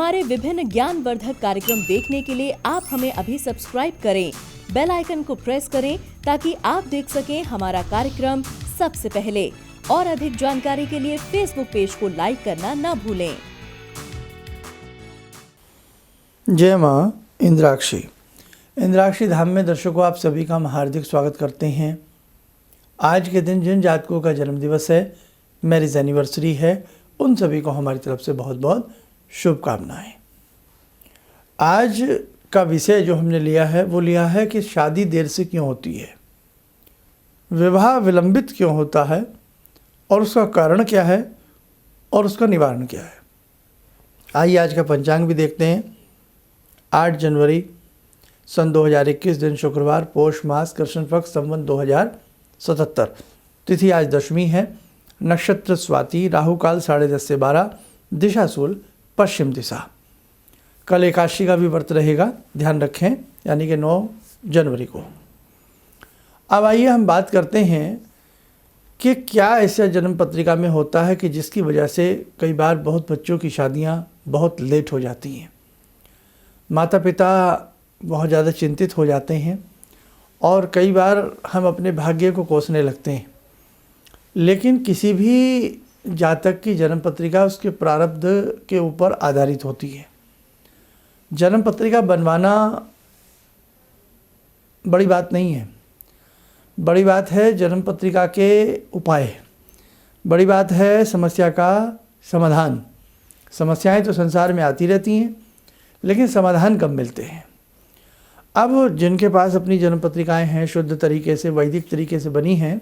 हमारे विभिन्न ज्ञानवर्धक कार्यक्रम देखने के लिए आप हमें अभी सब्सक्राइब करें, बेल आइकन को प्रेस करें ताकि आप देख सकें हमारा कार्यक्रम सबसे पहले। और अधिक जानकारी के लिए फेसबुक पेज को लाइक करना न भूलें। जय माँ इंद्राक्षी। इंद्राक्षी धाम में दर्शकों आप सभी का हम हार्दिक स्वागत करते हैं। आज के दिन जिन जातकों का जन्म दिवस है, मैरिज एनिवर्सरी है, उन सभी को हमारी तरफ से बहुत बहुत शुभकामनाएं। आज का विषय जो हमने लिया है वो लिया है कि शादी देर से क्यों होती है, विवाह विलंबित क्यों होता है और उसका कारण क्या है और उसका निवारण क्या है। आइए आज का पंचांग भी देखते हैं। 8 जनवरी सन 2021 दिन शुक्रवार, पोष मास, कृष्ण पक्ष, संवत 2077। तिथि आज दशमी है। नक्षत्र स्वाति, राहु काल 10:30 से 12, दिशा शूल पश्चिम दिशा। कल एकादशी का भी व्रत रहेगा, ध्यान रखें, यानी कि 9 जनवरी को। अब आइए हम बात करते हैं कि क्या ऐसा जन्म पत्रिका में होता है कि जिसकी वजह से कई बार बहुत बच्चों की शादियां बहुत लेट हो जाती हैं। माता पिता बहुत ज़्यादा चिंतित हो जाते हैं और कई बार हम अपने भाग्य को कोसने लगते हैं। लेकिन किसी भी जातक की जन्म पत्रिका उसके प्रारब्ध के ऊपर आधारित होती है। जन्म पत्रिका बनवाना बड़ी बात नहीं है, बड़ी बात है जन्म पत्रिका के उपाय, बड़ी बात है समस्या का समाधान। समस्याएं तो संसार में आती रहती हैं, लेकिन समाधान कब मिलते हैं। अब जिनके पास अपनी जन्म पत्रिकाएं हैं, शुद्ध तरीके से, वैदिक तरीके से बनी हैं,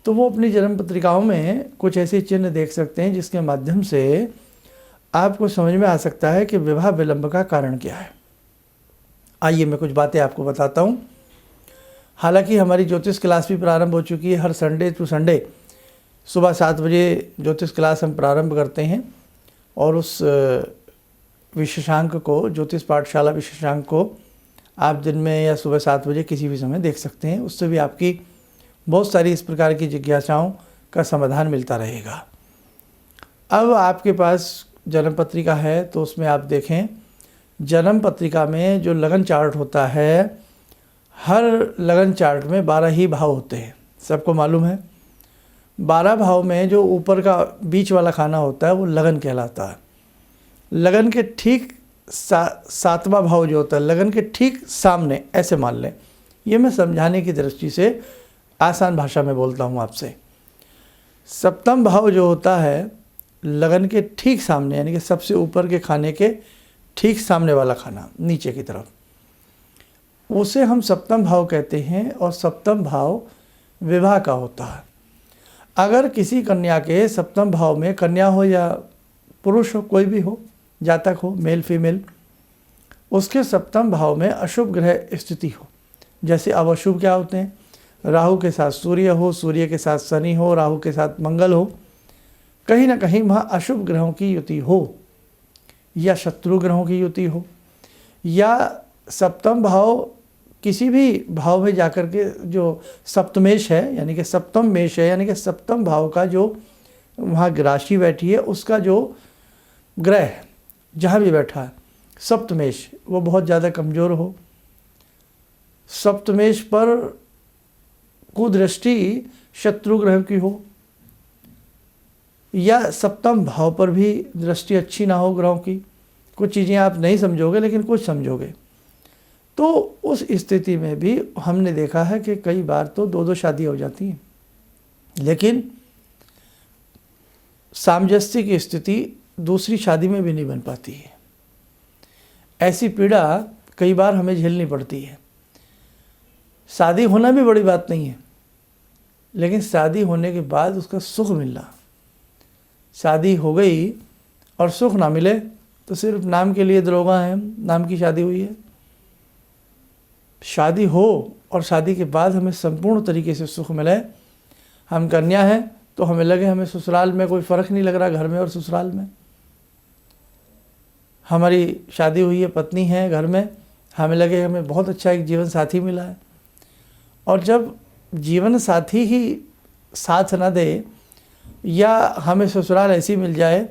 तो वो अपनी जन्म पत्रिकाओं में कुछ ऐसे चिन्ह देख सकते हैं जिसके माध्यम से आपको समझ में आ सकता है कि विवाह विलंब का कारण क्या है। आइए मैं कुछ बातें आपको बताता हूँ। हालांकि हमारी ज्योतिष क्लास भी प्रारंभ हो चुकी है। हर संडे टू संडे सुबह 7 बजे ज्योतिष क्लास हम प्रारंभ करते हैं और उस विशेषांक को, ज्योतिष पाठशाला विशेषांक को आप दिन में या सुबह 7 बजे किसी भी समय देख सकते हैं। उससे भी आपकी बहुत सारी इस प्रकार की जिज्ञासाओं का समाधान मिलता रहेगा। अब आपके पास जन्म पत्रिका है तो उसमें आप देखें, जन्म पत्रिका में जो लगन चार्ट होता है, हर लगन चार्ट में 12 ही भाव होते हैं, सबको मालूम है। 12 भाव में जो ऊपर का बीच वाला खाना होता है वो लगन कहलाता है। लगन के ठीक 7वां भाव जो होता है, लगन के ठीक सामने, ऐसे मान लें। ये मैं समझाने की दृष्टि से आसान भाषा में बोलता हूँ आपसे। 7वां भाव जो होता है लगन के ठीक सामने, यानी कि सबसे ऊपर के खाने के ठीक सामने वाला खाना, नीचे की तरफ, उसे हम 7वां भाव कहते हैं। और 7वां भाव विवाह का होता है। अगर किसी कन्या के 7वां भाव में, कन्या हो या पुरुष हो, कोई भी हो, जातक हो, मेल फीमेल, उसके 7वां भाव में अशुभ ग्रह स्थिति हो, जैसे अब अशुभ क्या होते हैं, राहु के साथ सूर्य हो, सूर्य के साथ शनि हो, राहु के साथ मंगल हो, कहीं ना कहीं वहाँ अशुभ ग्रहों की युति हो या शत्रु ग्रहों की युति हो, या 7वां भाव किसी भी भाव में जाकर के जो सप्तमेश है, यानी कि 7वां मेष है, यानी कि 7वां भाव का जो वहाँ राशि बैठी है, उसका जो ग्रह जहाँ भी बैठा है सप्तमेश, वो बहुत ज़्यादा कमज़ोर हो, सप्तमेश पर कुदृष्टि शत्रु ग्रह की हो, या 7वां भाव पर भी दृष्टि अच्छी ना हो ग्रहों की। कुछ चीज़ें आप नहीं समझोगे लेकिन कुछ समझोगे। तो उस स्थिति में भी हमने देखा है कि कई बार तो 2-2 शादी हो जाती हैं, लेकिन सामंजस्य की स्थिति दूसरी शादी में भी नहीं बन पाती है। ऐसी पीड़ा कई बार हमें झेलनी पड़ती है। शादी होना भी बड़ी बात नहीं है, लेकिन शादी होने के बाद उसका सुख मिलना, शादी हो गई और सुख ना मिले तो सिर्फ नाम के लिए दरोगा हैं, नाम की शादी हुई है। शादी हो और शादी के बाद हमें संपूर्ण तरीके से सुख मिले। हम कन्या हैं तो हमें लगे हमें ससुराल में कोई फ़र्क नहीं लग रहा, घर में और ससुराल में। हमारी शादी हुई है, पत्नी है घर में, हमें लगे हमें बहुत अच्छा एक जीवन साथी मिला है। और जब जीवन साथी ही साथ ना दे, या हमें ससुराल ऐसी मिल जाए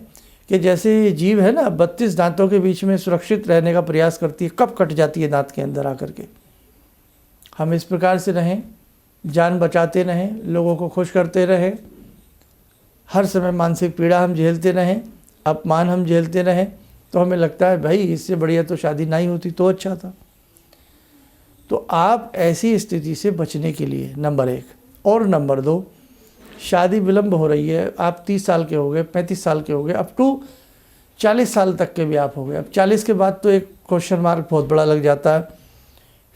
कि जैसे ये जीव है ना 32 दांतों के बीच में सुरक्षित रहने का प्रयास करती है, कब कट जाती है दांत के अंदर आकर के। हम इस प्रकार से रहें, जान बचाते रहें, लोगों को खुश करते रहें, हर समय मानसिक पीड़ा हम झेलते रहें, अपमान हम झेलते रहें, तो हमें लगता है भाई इससे बढ़िया तो शादी नहीं होती तो अच्छा था। तो आप ऐसी स्थिति से बचने के लिए नंबर 1 और नंबर 2, शादी विलम्ब हो रही है, आप 30 साल के हो गए, 35 साल के हो गए, अप टू 40 साल तक के भी आप हो गए। अब 40 के बाद तो एक क्वेश्चन मार्क बहुत बड़ा लग जाता है।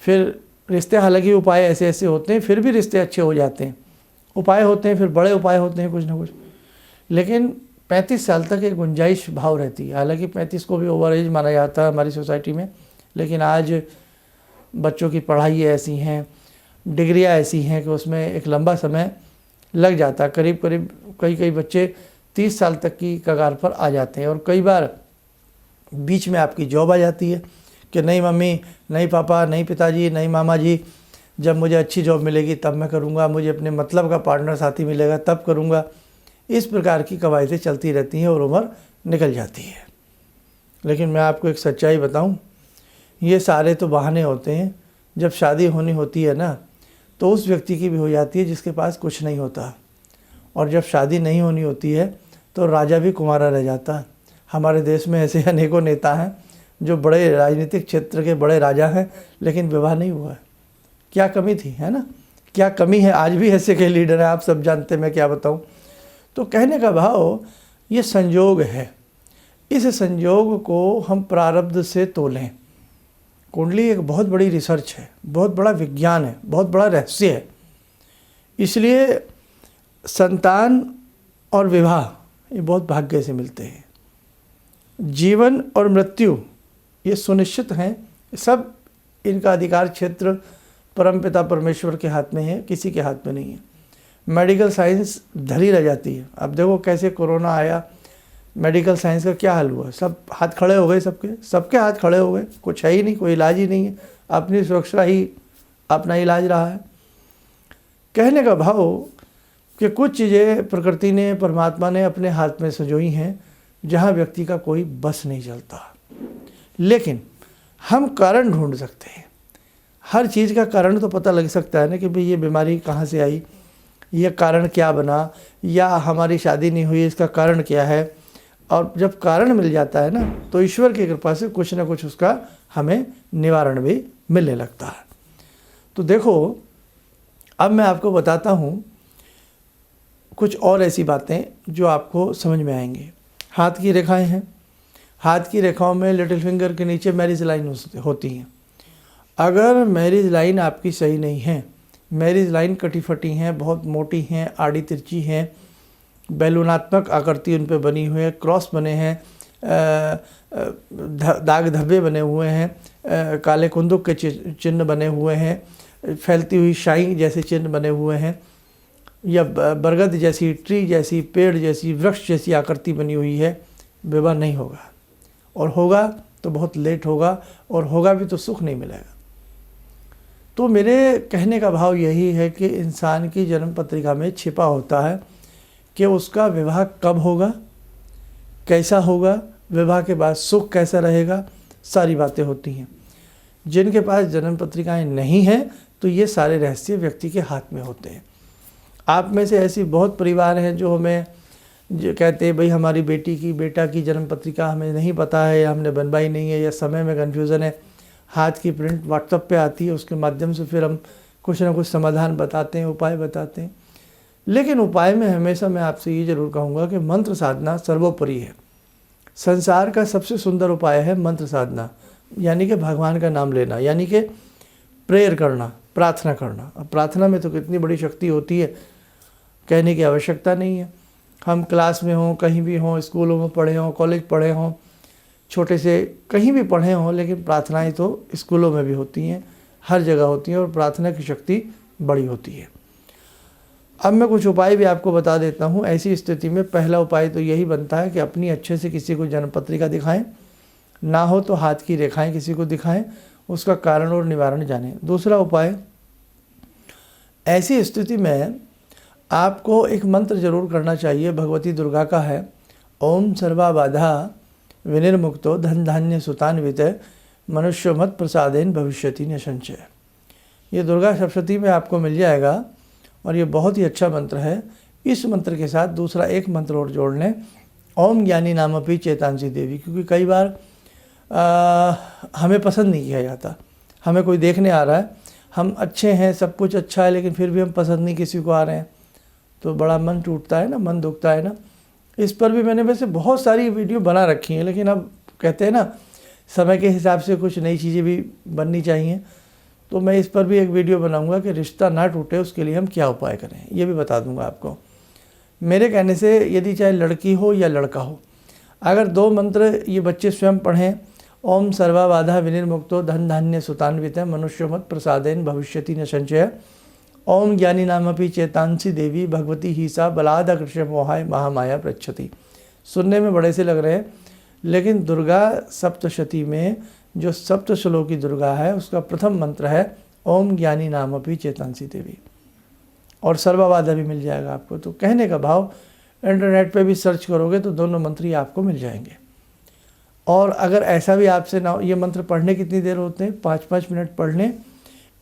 फिर रिश्ते, हालांकि उपाय ऐसे ऐसे होते हैं, फिर भी रिश्ते अच्छे हो जाते हैं, उपाय होते हैं, फिर बड़े उपाय होते हैं कुछ ना कुछ, लेकिन 35 साल तक एक गुंजाइश भाव रहती है। हालांकि 35 को भी ओवर एज माना जाता है हमारी सोसाइटी में, लेकिन आज बच्चों की पढ़ाई ऐसी हैं, डिग्रियां ऐसी हैं कि उसमें एक लंबा समय लग जाता है। करीब करीब कई बच्चे 30 साल तक की कगार पर आ जाते हैं, और कई बार बीच में आपकी जॉब आ जाती है कि नहीं मम्मी, नहीं पापा, नहीं पिताजी, नहीं मामा जी, जब मुझे अच्छी जॉब मिलेगी तब मैं करूँगा, मुझे अपने मतलब का पार्टनर साथी मिलेगा तब करूँगा। इस प्रकार की कवायदें चलती रहती हैं और उम्र निकल जाती है। लेकिन मैं आपको एक सच्चाई बताऊं, ये सारे तो बहाने होते हैं। जब शादी होनी होती है ना, तो उस व्यक्ति की भी हो जाती है जिसके पास कुछ नहीं होता, और जब शादी नहीं होनी होती है तो राजा भी कुंवारा रह जाता है। हमारे देश में ऐसे अनेकों नेता हैं जो बड़े राजनीतिक क्षेत्र के बड़े राजा हैं, लेकिन विवाह नहीं हुआ है। क्या कमी थी, है ना, क्या कमी है? आज भी ऐसे के लीडर हैं, आप सब जानते हैं, मैं क्या बताऊं। तो कहने का भाव, ये संयोग है, इस संयोग को हम प्रारब्ध से तोलें। कुंडली एक बहुत बड़ी रिसर्च है, बहुत बड़ा विज्ञान है, बहुत बड़ा रहस्य है। इसलिए संतान और विवाह ये बहुत भाग्य से मिलते हैं। जीवन और मृत्यु ये सुनिश्चित हैं, सब इनका अधिकार क्षेत्र परमपिता परमेश्वर के हाथ में है, किसी के हाथ में नहीं है। मेडिकल साइंस धरी रह जाती है। अब देखो कैसे कोरोना आया, मेडिकल साइंस का क्या हाल हुआ, सब हाथ खड़े हो गए, सबके हाथ खड़े हो गए, कुछ है ही नहीं, कोई इलाज ही नहीं है, अपनी सुरक्षा ही अपना इलाज रहा है। कहने का भाव कि कुछ चीज़ें प्रकृति ने, परमात्मा ने अपने हाथ में संजोई हैं, जहाँ व्यक्ति का कोई बस नहीं चलता, लेकिन हम कारण ढूंढ सकते हैं। हर चीज़ का कारण तो पता लग सकता है ना कि भाई ये बीमारी कहाँ से आई, ये कारण क्या बना, या हमारी शादी नहीं हुई इसका कारण क्या है। और जब कारण मिल जाता है ना, तो ईश्वर की कृपा से कुछ ना कुछ उसका हमें निवारण भी मिलने लगता है। तो देखो, अब मैं आपको बताता हूँ कुछ और ऐसी बातें जो आपको समझ में आएंगी। हाथ की रेखाएं हैं, हाथ की रेखाओं में लिटिल फिंगर के नीचे मैरिज लाइन होती हैं। अगर मैरिज लाइन आपकी सही नहीं है, मैरिज लाइन कटी फटी हैं, बहुत मोटी हैं, आड़ी तिरछी हैं, बैलूनात्मक आकृति उन पे बनी हुई है, क्रॉस बने हैं, दाग धब्बे बने हुए हैं, काले कुंदुक के चिन्ह बने हुए हैं, फैलती हुई शाई जैसे चिन्ह बने हुए हैं, या बरगद जैसी, ट्री जैसी, पेड़ जैसी, वृक्ष जैसी आकृति बनी हुई है, विवाह नहीं होगा, और होगा तो बहुत लेट होगा, और होगा भी तो सुख नहीं मिलेगा। तो मेरे कहने का भाव यही है कि इंसान की जन्म पत्रिका में छिपा होता है कि उसका विवाह कब होगा, कैसा होगा, विवाह के बाद सुख कैसा रहेगा, सारी बातें होती हैं। जिनके पास जन्म पत्रिकाएं नहीं हैं, तो ये सारे रहस्य व्यक्ति के हाथ में होते हैं। आप में से ऐसी बहुत परिवार हैं जो हमें जो कहते हैं भाई हमारी बेटा की जन्म पत्रिका हमें नहीं पता है, या हमने बनवाई नहीं है, या समय में कन्फ्यूज़न है। हाथ की प्रिंट व्हाट्सएप पे आती है, उसके माध्यम से फिर हम कुछ ना कुछ समाधान बताते हैं, उपाय बताते हैं। लेकिन उपाय में हमेशा मैं आपसे ये ज़रूर कहूँगा कि मंत्र साधना सर्वोपरि है। संसार का सबसे सुंदर उपाय है मंत्र साधना, यानी कि भगवान का नाम लेना, यानी कि प्रेयर करना, प्रार्थना करना। अब प्रार्थना में तो कितनी बड़ी शक्ति होती है, कहने की आवश्यकता नहीं है। हम क्लास में हों, कहीं भी हों, स्कूलों में पढ़े हों, कॉलेज पढ़े हों, छोटे से कहीं भी पढ़े हों, लेकिन प्रार्थनाएं तो स्कूलों में भी होती हैं, हर जगह होती हैं, और प्रार्थना की शक्ति बड़ी होती है। अब मैं कुछ उपाय भी आपको बता देता हूँ। ऐसी स्थिति में पहला उपाय तो यही बनता है कि अपनी अच्छे से किसी को जन्म पत्रिका दिखाएं, ना हो तो हाथ की रेखाएं किसी को दिखाएं, उसका कारण और निवारण जानें। दूसरा उपाय, ऐसी स्थिति में आपको एक मंत्र जरूर करना चाहिए, भगवती दुर्गा का है, ओम सर्वा बाधा विनिर्मुक्तो धन धान्य सुतान्वित मनुष्य मत प्रसादेन भविष्यति न संचय। ये दुर्गा सप्तशती में आपको मिल जाएगा और ये बहुत ही अच्छा मंत्र है। इस मंत्र के साथ दूसरा एक मंत्र और जोड़ लें, ओम ज्ञानी नामपि चेतांसी देवी, क्योंकि कई बार हमें पसंद नहीं किया जाता। हमें कोई देखने आ रहा है, हम अच्छे हैं, सब कुछ अच्छा है, लेकिन फिर भी हम पसंद नहीं किसी को आ रहे हैं, तो बड़ा मन टूटता है ना, मन दुखता है ना। इस पर भी मैंने वैसे बहुत सारी वीडियो बना रखी हैं, लेकिन अब कहते हैं ना समय के हिसाब से कुछ नई चीज़ें भी बननी चाहिए, तो मैं इस पर भी एक वीडियो बनाऊंगा कि रिश्ता ना टूटे उसके लिए हम क्या उपाय करें, ये भी बता दूंगा आपको। मेरे कहने से यदि चाहे लड़की हो या लड़का हो, अगर 2 मंत्र ये बच्चे स्वयं पढ़ें, ओम सर्वा बाधा विनिर्मुक्तो धन धान्य सुतान्वित मनुष्य मत प्रसादेन भविष्यति न संचय, ओम ज्ञानी नामपि चेतांसी देवी भगवती ही सा बलाद कृष्ण मोहाय महामाया प्रच्छति। सुनने में बड़े से लग रहे हैं, लेकिन दुर्गा सप्तशती में जो सप्त श्लोकी दुर्गा है उसका प्रथम मंत्र है ओम ज्ञानी नामपि चेतांसी देवी, और सर्वा बाधा भी मिल जाएगा आपको। तो कहने का भाव, इंटरनेट पे भी सर्च करोगे तो दोनों मंत्र ही आपको मिल जाएंगे। और अगर ऐसा भी आपसे ना, ये मंत्र पढ़ने कितनी देर होते हैं, 5-5 मिनट पढ़ लें।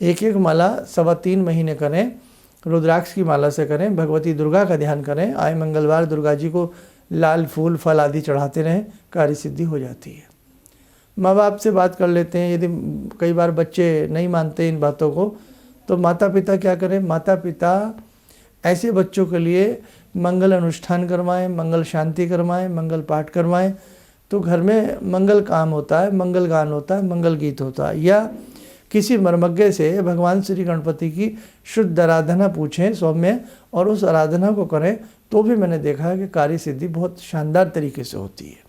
एक माला 3.25 महीने करें, रुद्राक्ष की माला से करें, भगवती दुर्गा का ध्यान करें, आए मंगलवार दुर्गा जी को लाल फूल फल आदि चढ़ाते रहें, कार्य सिद्धि हो जाती है। माँ बाप से बात कर लेते हैं, यदि कई बार बच्चे नहीं मानते इन बातों को, तो माता पिता क्या करें, माता पिता ऐसे बच्चों के लिए मंगल अनुष्ठान करवाएं, मंगल शांति करवाएं, मंगल पाठ करवाएं, तो घर में मंगल काम होता है, मंगल गान होता है, मंगल गीत होता है। या किसी मर्मज्ञ से भगवान श्री गणपति की शुद्ध आराधना पूछें सौम्य, और उस आराधना को करें, तो भी मैंने देखा है कि कार्य सिद्धि बहुत शानदार तरीके से होती है।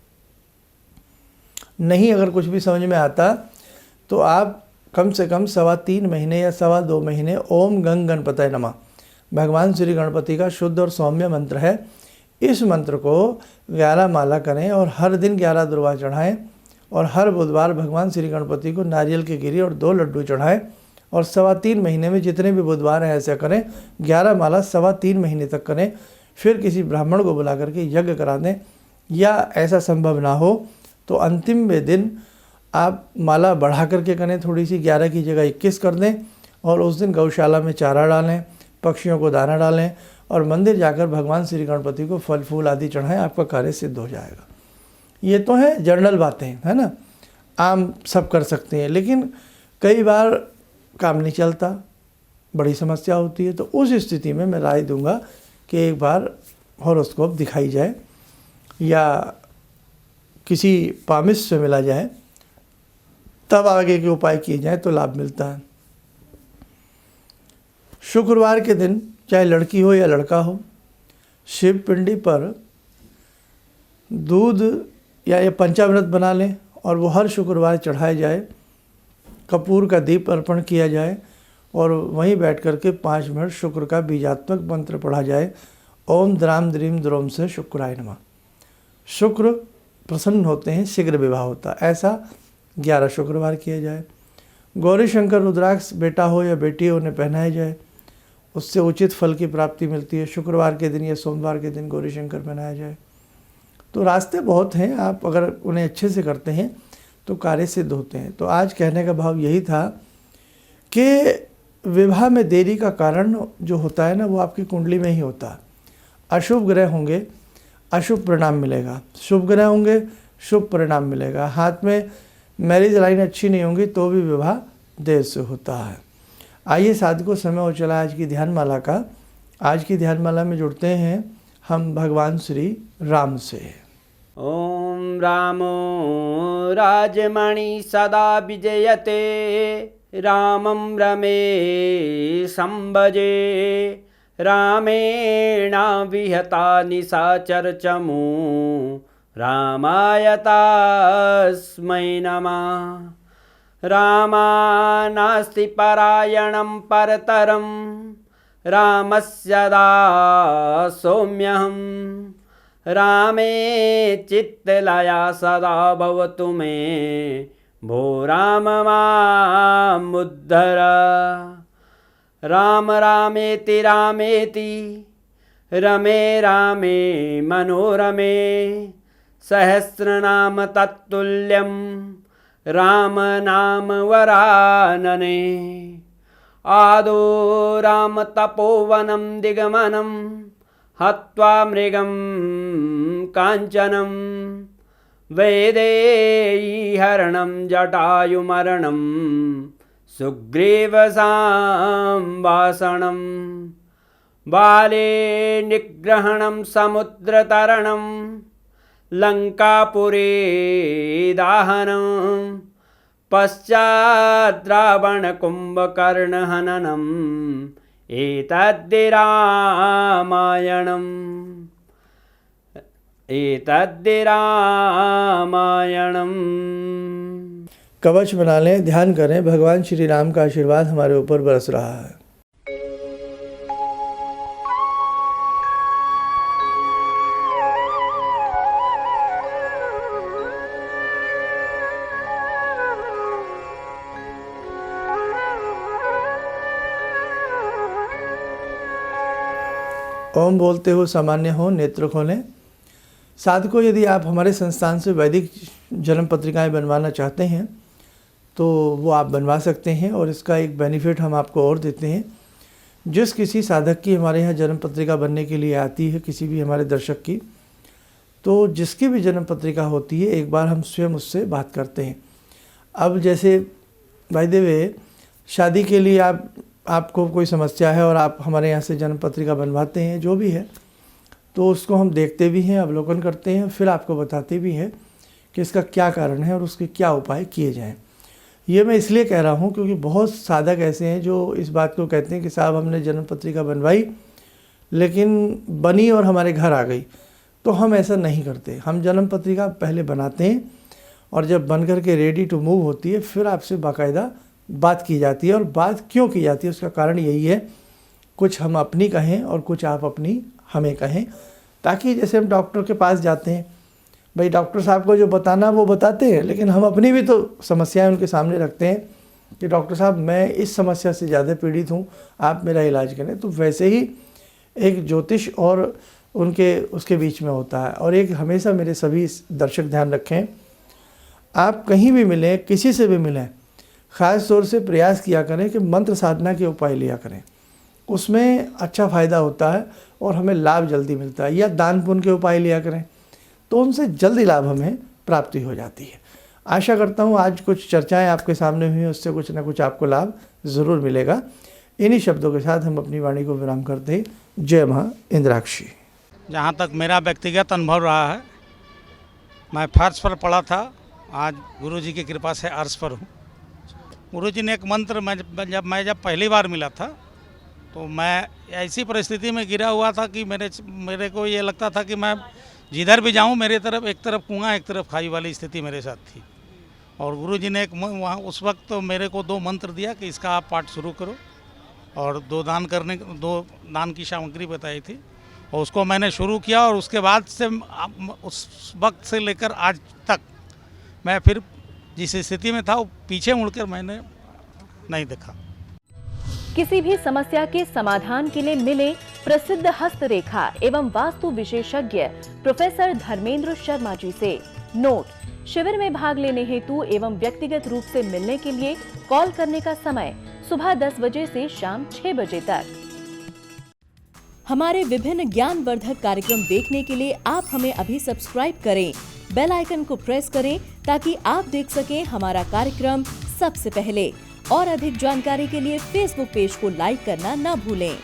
नहीं अगर कुछ भी समझ में आता तो आप कम से कम 3.25 महीने या 2.25 महीने ओम गंग गणपतये नमः भगवान श्री गणपति का शुद्ध और सौम्य मंत्र है, इस मंत्र को 11 माला करें और हर दिन 11 दुर्वा चढ़ाएं, और हर बुधवार भगवान श्री गणपति को नारियल की गिरी और 2 लड्डू चढ़ाएं, और 3.25 महीने में जितने भी बुधवार हैं ऐसा करें। 11 माला 3.25 महीने तक करें, फिर किसी ब्राह्मण को बुला करके यज्ञ करा दें, या ऐसा संभव ना हो तो अंतिम में दिन आप माला बढ़ा करके करें, थोड़ी सी 11 की जगह 21 कर दें, और उस दिन गौशाला में चारा डालें, पक्षियों को दाना डालें, और मंदिर जाकर भगवान श्री गणपति को फल फूल आदि चढ़ाएं, आपका कार्य सिद्ध हो जाएगा। ये तो है जनरल बातें, है ना, आम सब कर सकते हैं, लेकिन कई बार काम नहीं चलता, बड़ी समस्या होती है, तो उस स्थिति में मैं राय दूंगा कि एक बार हॉरोस्कोप दिखाई जाए या किसी पामिस्ट से मिला जाए, तब आगे के उपाय किए जाए तो लाभ मिलता है। शुक्रवार के दिन चाहे लड़की हो या लड़का हो, शिव पिंडी पर दूध या ये पंचामृत बना लें और वो हर शुक्रवार चढ़ाया जाए, कपूर का दीप अर्पण किया जाए, और वहीं बैठ कर के 5 मिनट शुक्र का बीजात्मक मंत्र पढ़ा जाए, ओम द्राम द्रीम द्रोम से शुक्राय नमः। शुक्र प्रसन्न होते हैं, शीघ्र विवाह होता है, ऐसा 11 शुक्रवार किया जाए। गौरी शंकर रुद्राक्ष बेटा हो या बेटी हो उन्हें पहनाया जाए, उससे उचित फल की प्राप्ति मिलती है। शुक्रवार के दिन या सोमवार के दिन गौरी शंकर पहनाया जाए। तो रास्ते बहुत हैं, आप अगर उन्हें अच्छे से करते हैं तो कार्य सिद्ध होते हैं। तो आज कहने का भाव यही था कि विवाह में देरी का कारण जो होता है ना, वो आपकी कुंडली में ही होता है। अशुभ ग्रह होंगे, अशुभ परिणाम मिलेगा, शुभ ग्रह होंगे, शुभ परिणाम मिलेगा। हाथ में मैरिज लाइन अच्छी नहीं होंगी तो भी विवाह देर से होता है। आइए साधकों, समय हो चला आज की ध्यानमाला का। आज की ध्यानमाला में जुड़ते हैं हम भगवान श्री राम से। ओम रामो राजमणि सदा विजयते, रामं रमे संभजे, रामेण विहता निशाचर चमू, रामाय तस्मै नमः। रामानास्ति परायणं परतरं, रामस्य दासोऽम्यहम्। रामे चित्तलया सदा भवतु मे, भो राम मामुद्धर। राम रामेति रामेति रमे रामे मनोरमे सहस्रनाम तत्तुल्यं राम नाम वरानने। आदो राम तपोवनं दिगमनं हत्वा मृगं काञ्चनं वैदेहीहरणं जटायुमरणं सुग्रीवसंवासनं बाले निग्रहणं समुद्रतरणं लङ्कापुरे दाहनं पश्चात् रावणकुम्भकर्णहननम् एतद्धि रामायणम् कवच बना लें, ध्यान करें, भगवान श्री राम का आशीर्वाद हमारे ऊपर बरस रहा है। ओम बोलते हो सामान्य हो, नेत्र खोलें। साधकों, यदि आप हमारे संस्थान से वैदिक जन्म पत्रिकाएं बनवाना चाहते हैं तो वो आप बनवा सकते हैं, और इसका एक बेनिफिट हम आपको और देते हैं। जिस किसी साधक की हमारे यहाँ जन्म पत्रिका बनने के लिए आती है, किसी भी हमारे दर्शक की, तो जिसकी भी जन्म पत्रिका होती है एक बार हम स्वयं उससे बात करते हैं। अब जैसे भाई देवे, शादी के लिए आपको कोई समस्या है और आप हमारे यहाँ से जन्म पत्रिका बनवाते हैं, जो भी है, तो उसको हम देखते भी हैं, अवलोकन करते हैं, फिर आपको बताते भी हैं कि इसका क्या कारण है और उसके क्या उपाय किए जाएं। ये मैं इसलिए कह रहा हूँ क्योंकि बहुत साधक ऐसे हैं जो इस बात को कहते हैं कि साहब हमने जन्म पत्रिका बनवाई लेकिन बनी और हमारे घर आ गई। तो हम ऐसा नहीं करते। हम जन्म पत्रिका पहले बनाते हैं और जब बन करके रेडी टू मूव होती है फिर आपसे बाकायदा बात की जाती है। और बात क्यों की जाती है उसका कारण यही है, कुछ हम अपनी कहें और कुछ आप अपनी हमें कहें, ताकि जैसे हम डॉक्टर के पास जाते हैं, भाई डॉक्टर साहब को जो बताना वो बताते हैं, लेकिन हम अपनी भी तो समस्याएं उनके सामने रखते हैं कि डॉक्टर साहब मैं इस समस्या से ज़्यादा पीड़ित हूँ, आप मेरा इलाज करें। तो वैसे ही एक ज्योतिष और उसके बीच में होता है। और एक हमेशा मेरे सभी दर्शक ध्यान रखें, आप कहीं भी मिलें, किसी से भी मिलें, ख़ास तौर से प्रयास किया करें कि मंत्र साधना के उपाय लिया करें, उसमें अच्छा फ़ायदा होता है और हमें लाभ जल्दी मिलता है। या दान पुण्य के उपाय लिया करें तो उनसे जल्दी लाभ हमें प्राप्ति हो जाती है। आशा करता हूँ आज कुछ चर्चाएं आपके सामने हुई, उससे कुछ ना कुछ आपको लाभ ज़रूर मिलेगा। इन्हीं शब्दों के साथ हम अपनी वाणी को विराम करते हैं। जय माँ इंद्राक्षी। जहाँ तक मेरा व्यक्तिगत अनुभव रहा है, मैं फर्श पर पढ़ा था, आज गुरुजी की कृपा से अर्श पर हूँ। गुरुजी ने एक मंत्र जब पहली बार मिला था तो मैं ऐसी परिस्थिति में गिरा हुआ था कि मेरे को ये लगता था कि मैं जिधर भी जाऊँ मेरे तरफ एक तरफ कुआं एक तरफ खाई वाली स्थिति मेरे साथ थी। और गुरुजी ने वहाँ उस वक्त तो मेरे को 2 मंत्र दिया कि इसका आप पाठ शुरू करो, और 2 दान की सामग्री बताई थी और उसको मैंने शुरू किया। और उसके बाद से उस वक्त से लेकर आज तक मैं फिर जिस स्थिति में था वो पीछे मुड़कर मैंने नहीं देखा। किसी भी समस्या के समाधान के लिए मिले प्रसिद्ध हस्तरेखा एवं वास्तु विशेषज्ञ प्रोफेसर धर्मेंद्र शर्मा जी से। नोट: शिविर में भाग लेने हेतु एवं व्यक्तिगत रूप से मिलने के लिए कॉल करने का समय सुबह 10 बजे से शाम 6 बजे तक। हमारे विभिन्न ज्ञानवर्धक कार्यक्रम देखने के लिए आप हमें अभी सब्सक्राइब करें, बेल आइकन को प्रेस करें ताकि आप देख सकें हमारा कार्यक्रम सबसे पहले। और अधिक जानकारी के लिए फेसबुक पेज को लाइक करना न भूलें।